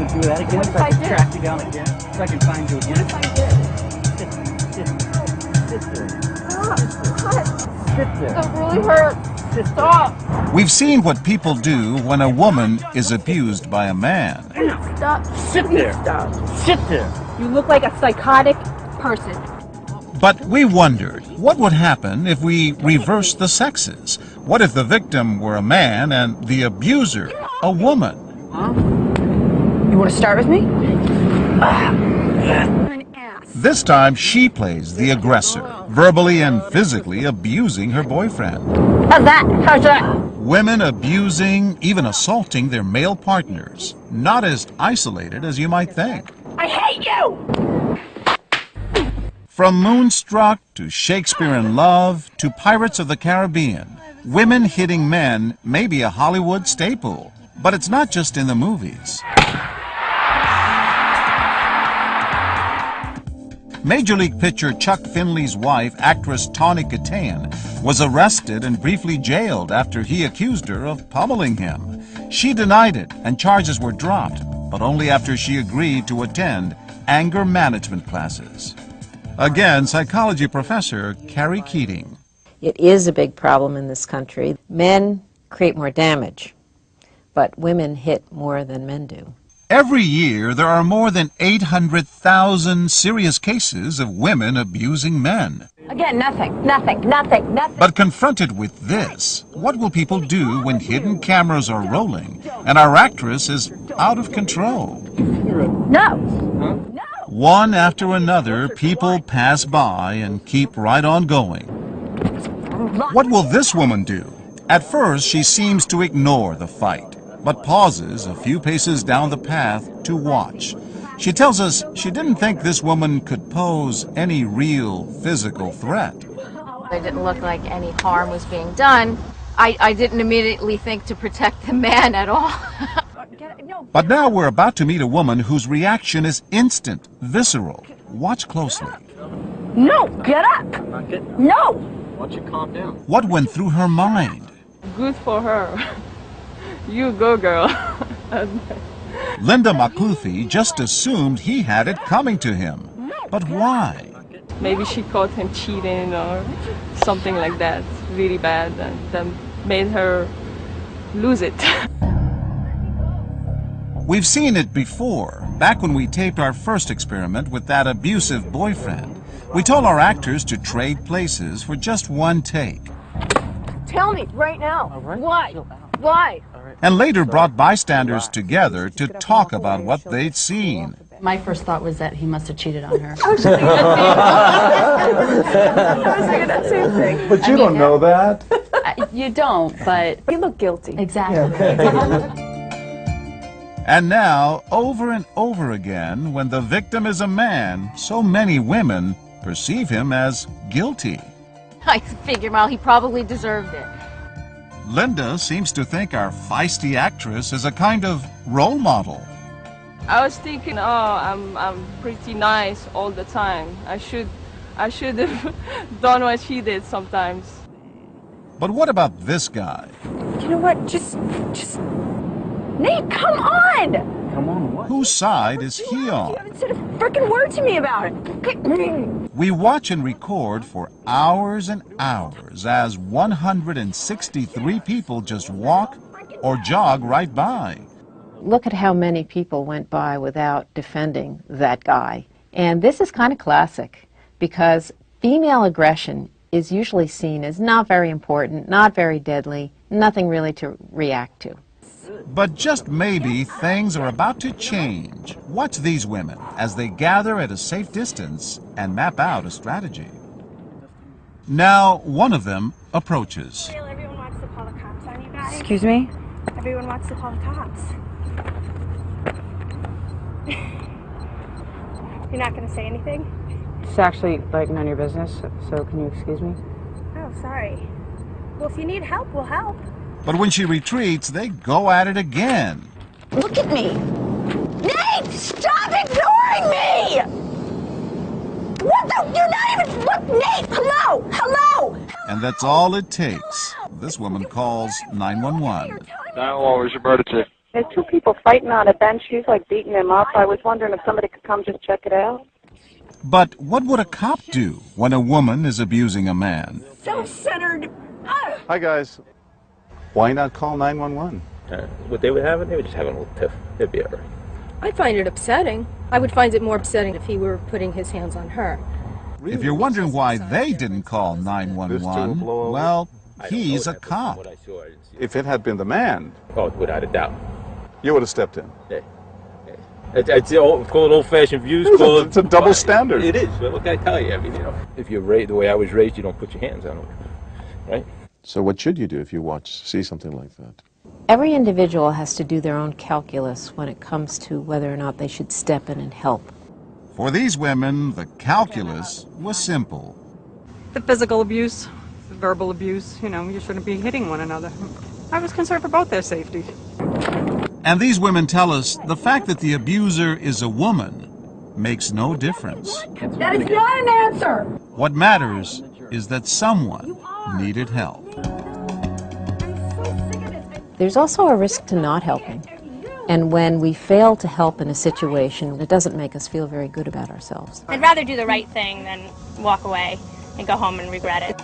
want to do that again? So I can track you down again? So I can find you again? What if I did? Sit there. Sit there. That really hurts. Stop. We've seen what people do when a woman is abused by a man. Stop. Sit there. Stop. Sit there. You look like a psychotic person. But we wondered, what would happen if we reversed the sexes? What if the victim were a man and the abuser a woman? You want to start with me? This time she plays the aggressor, verbally and physically abusing her boyfriend. How's that? How's that? Women abusing, even assaulting their male partners. Not as isolated as you might think. I hate you! From Moonstruck to Shakespeare in Love to Pirates of the Caribbean, women hitting men may be a Hollywood staple, but it's not just in the movies. Major League pitcher Chuck Finley's wife, actress Tawny Kitaen, was arrested and briefly jailed after he accused her of pummeling him. She denied it and charges were dropped, but only after she agreed to attend anger management classes. Again, psychology professor Carrie Keating. It is a big problem in this country. Men create more damage, but women hit more than men do. Every year, there are more than 800,000 serious cases of women abusing men. Again, nothing. But confronted with this, what will people do when hidden cameras are rolling and our actress is out of control? No. One after another, people pass by and keep right on going. What will this woman do? At first, she seems to ignore the fight, but pauses a few paces down the path to watch. She tells us she didn't think this woman could pose any real physical threat. It didn't look like any harm was being done. I didn't immediately think to protect the man at all. But now we're about to meet a woman whose reaction is instant, visceral. Watch closely. No, get up. No. Why don't you calm down? What went through her mind? Good for her. You go, girl. Linda McLuffy just assumed he had it coming to him. But why? Maybe she caught him cheating or something like that, really bad, and then made her lose it. We've seen it before, back when we taped our first experiment with that abusive boyfriend. We told our actors to trade places for just one take. Tell me right now. Why? Why? And later brought bystanders together to talk about what they'd seen. My first thought was that he must have cheated on her. I was thinking that same thing. But you don't know that. You don't, but... You look guilty. Exactly. And now, over and over again, when the victim is a man, so many women perceive him as guilty. I figured, well, he probably deserved it. Linda seems to think our feisty actress is a kind of role model. I was thinking, oh, I'm pretty nice all the time. I should have done what she did sometimes. But what about this guy? You know what? Just... Nate, come on! Come on, what? Whose side is he You on? haven't said a freaking word to me about it. We watch and record for hours and hours as 163 people just walk or jog right by. Look at how many people went by without defending that guy. And this is kind of classic because female aggression is usually seen as not very important, not very deadly, nothing really to react to. But just maybe things are about to change. Watch these women as they gather at a safe distance and map out a strategy. Now, one of them approaches. Everyone wants to call the cops on you guys. Excuse me? Everyone wants to call the cops. You're not going to say anything? It's actually, like, none of your business, so can you excuse me? Oh, sorry. Well, if you need help, we'll help. But when she retreats, they go at it again. Look at me! Nate, stop ignoring me! What the? You're not even... Look, Nate, hello! Hello! And that's all it takes. This woman calls 911. 911, where's your emergency? There's two people fighting on a bench. She's like beating him up. I was wondering if somebody could come just check it out. But what would a cop do when a woman is abusing a man? Self-centered. Hi, guys. Why not call 911? What they would have, they would just have a little tiff. It'd be all right. I find it upsetting. I would find it more upsetting if he were putting his hands on her. If you're wondering why they didn't call 911, well, he's a cop. If it had been the man, oh, without a doubt, you would have stepped in. Yeah. It's called old-fashioned views. It's a double standard. It is. What can I tell you? I mean, you know, if you're raised the way I was raised, you don't put your hands on them, right? So what should you do if you see something like that? Every individual has to do their own calculus when it comes to whether or not they should step in and help. For these women, the calculus was simple. The physical abuse, the verbal abuse, you know, you shouldn't be hitting one another. I was concerned for both their safety. And these women tell us the fact that the abuser is a woman makes no difference. That is not an answer. What matters is that someone needed help. There's also a risk to not helping. And when we fail to help in a situation, it doesn't make us feel very good about ourselves. I'd rather do the right thing than walk away and go home and regret it.